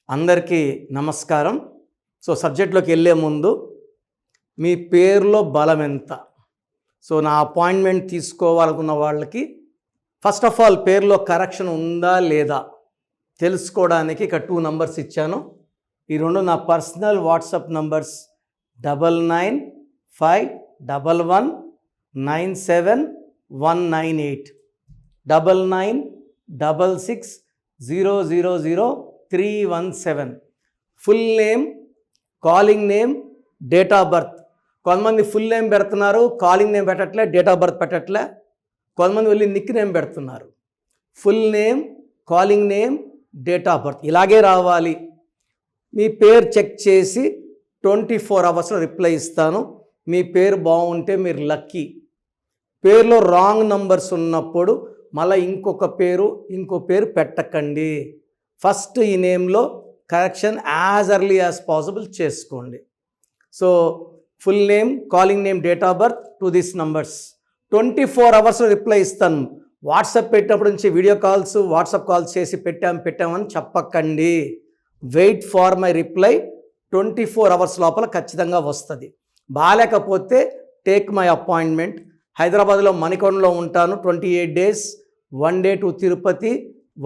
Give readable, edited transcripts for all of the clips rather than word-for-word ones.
అందరికీ నమస్కారం. సబ్జెక్ట్లోకి వెళ్ళే ముందు మీ పేరులో బలం ఎంత? నా అపాయింట్మెంట్ తీసుకోవాలనుకున్న వాళ్ళకి ఫస్ట్ ఆఫ్ ఆల్ పేరులో కరెక్షన్ ఉందా లేదా తెలుసుకోవడానికి ఇక 2 నంబర్స్ ఇచ్చాను. ఈ రెండు నా personal WhatsApp numbers 9951197198 9966000317. Full name, calling name, date of birth. కొంతమంది ఫుల్ నేమ్ పెడుతున్నారు, కాలింగ్ నేమ్ పెట్టట్లే, డేట్ ఆఫ్ బర్త్ పెట్టట్లే. కొంతమంది వెళ్ళి నిక్ నేమ్ పెడుతున్నారు. Full name, calling name, date of birth ఇలాగే రావాలి. మీ పేరు చెక్ చేసి 24 అవర్స్లో రిప్లై ఇస్తాను. మీ పేరు బాగుంటే మీరు లక్కీ. పేరులో రాంగ్ నంబర్స్ ఉన్నప్పుడు మళ్ళీ ఇంకో పేరు పెట్టకండి. ఫస్ట్ ఈ నేమ్లో correction as early as possible చేసుకోండి. Full name, calling name, date of birth to this numbers 24 అవర్స్లో రిప్లై ఇస్తాను. వాట్సాప్ పెట్టినప్పటి నుంచి వీడియో కాల్స్, వాట్సాప్ కాల్స్ చేసి పెట్టామని చెప్పకండి. Wait for my reply. 24 hours లోపల ఖచ్చితంగా వస్తుంది. బాగాలేకపోతే టేక్ మై అపాయింట్మెంట్. హైదరాబాద్లో మణికొండలో ఉంటాను. 28 days, 1 day to Tirupati,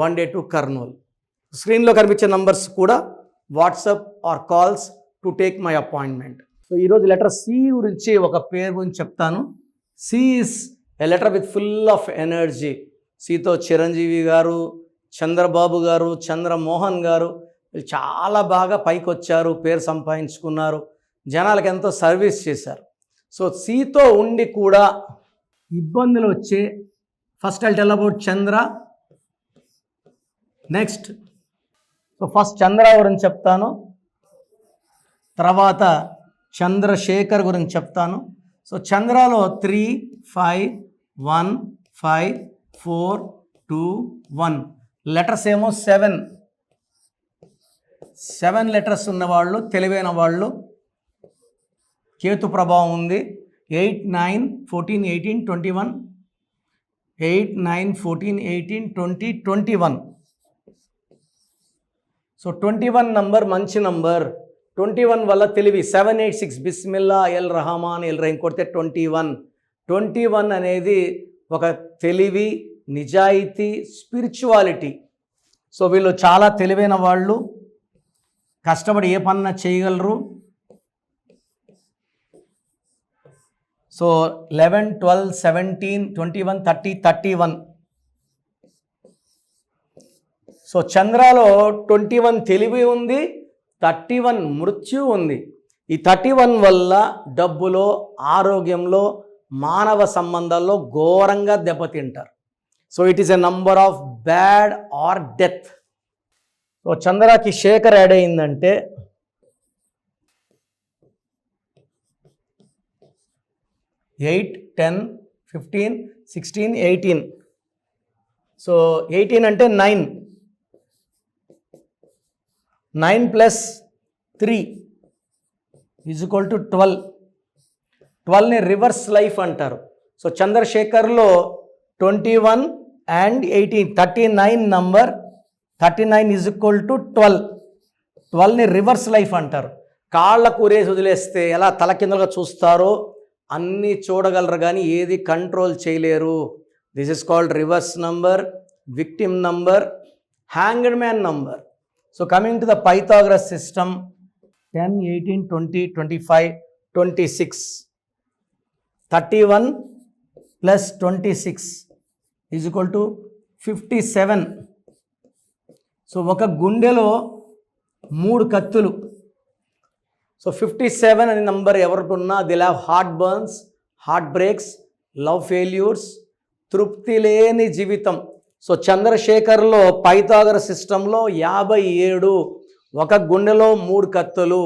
1 day to Kurnool. స్క్రీన్లో కనిపించే నంబర్స్ కూడా WhatsApp or calls to take my appointment. ఈరోజు లెటర్ సి గురించి ఒక పేరు గురించి చెప్తాను. C is a letter with full of energy. సితో చిరంజీవి గారు, చంద్రబాబు గారు, చంద్రమోహన్ గారు వీళ్ళు చాలా బాగా పైకి వచ్చారు, పేరు సంపాదించుకున్నారు, జనాలకు ఎంతో సర్వీస్ చేశారు. సితో ఉండి కూడా ఇబ్బందులు వచ్చే first I'll tell about Chandra. Next first Chandra గురించి చెప్తాను, తర్వాత చంద్రశేఖర్ గురించి చెప్తాను. చంద్రలో 3, 5, 1, 5, 4, 2, 1 లెటర్స్ ఏమో 7 లెటర్స్ ఉన్నవాళ్ళు తెలివైన వాళ్ళు. కేతు ప్రభావం ఉంది. 8, 9, 14, 18, 21 8, 9, 14, 18, 20, 21. 21 నంబర్ మంచి నంబర్. 21 వల్ల తెలివి. 786 బిస్మిల్లా ఎల్ రహమాన్ ఎల్ రహీం కొడితే 21 అనేది ఒక తెలివి, నిజాయితీ, స్పిరిచువాలిటీ. వీళ్ళు చాలా తెలివైన వాళ్ళు, కష్టపడి ఏ పన్నా చేయగలరు. 11, 12, 17, 21, 30, 31. చంద్రలో 21 తెలివి ఉంది, 31 మృత్యు ఉంది. ఈ 31 వల్ల డబ్బులో, ఆరోగ్యంలో, మానవ సంబంధాల్లో ఘోరంగా దెబ్బతింటారు. It is a number of bad or death. చంద్రకి శేఖర్ యాడ్ అయిందంటే 8, 10, 15, 16, 18. 18 అంటే 9 + 3 = 12. 12ని రివర్స్ లైఫ్ అంటారు. చంద్రశేఖర్లో 21 and 18 39 నంబర్. 39 = 12. 12ని రివర్స్ లైఫ్ అంటారు. కాళ్ళ కూరేసి వదిలేస్తే ఎలా తలకిందలుగా చూస్తారో అన్నీ చూడగలరు కానీ ఏది కంట్రోల్ చేయలేరు. This is called reverse number, victim number, hanged man number. Coming to the Pythagoras system, 10, 18, 20, 25, 26. 31 + 26 = 57. ఒక గుండెలో 3 కత్తులు. 57 అనే నంబర్ ఎవరికి ఉన్నా దిల్ have heart burns, heart breaks, love failures, తృప్తి లేని జీవితం. చంద్రశేఖర్లో పైథాగరస్ సిస్టంలో 57. ఒక గుండెలో 3 కత్తులు.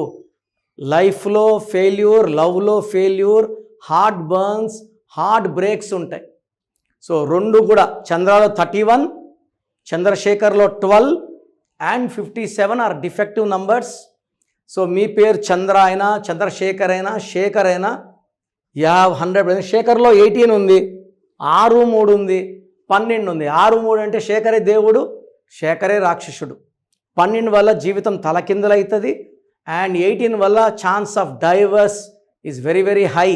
లైఫ్లో ఫెయిల్యూర్, లవ్లో failure, heart burns, heart breaks ఉంటాయి. 2 కూడా చంద్రలో 31, చంద్రశేఖర్లో 12 and 57 ఆర్ డిఫెక్టివ్ నంబర్స్. మీ పేరు చంద్ర అయినా, చంద్రశేఖర్ అయినా, శేఖర్ అయినా, 100%. శేఖర్లో 18 ఉంది, 6, 3 ఉంది, 12 ఉంది. 6, 3 అంటే శేఖరే దేవుడు, శేఖరే రాక్షసుడు. 12 వల్ల జీవితం తలకిందులవుతుంది. అండ్ 18 వల్ల chance of divorce is very very high.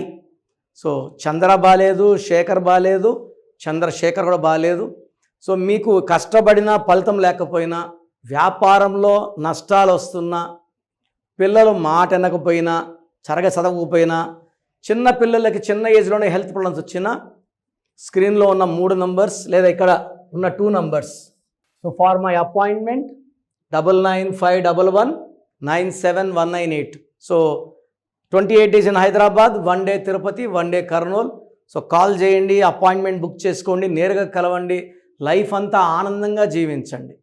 So Chandra బాలేదు, శేఖర్ బాలేదు, చంద్రశేఖర్ కూడా బాలేదు. సో మీకు కష్టపడినా ఫలితం లేకపోయినా, వ్యాపారంలో నష్టాలు వస్తున్నా, పిల్లలు మాట వినకపోయినా, సరిగా చదవకపోయినా, చిన్న పిల్లలకి చిన్న ఏజ్లోనే హెల్త్ ప్రాబ్లమ్స్ వచ్చినా స్క్రీన్లో ఉన్న 3 నంబర్స్ లేదా ఇక్కడ ఉన్న 2 numbers. So for my appointment 9951197198. So 28 days in Hyderabad, 1 day Tirupati, 1 day Kurnool. So call చేయండి, అపాయింట్మెంట్ బుక్ చేసుకోండి, నేరుగా కలవండి, లైఫ్ అంతా ఆనందంగా జీవించండి.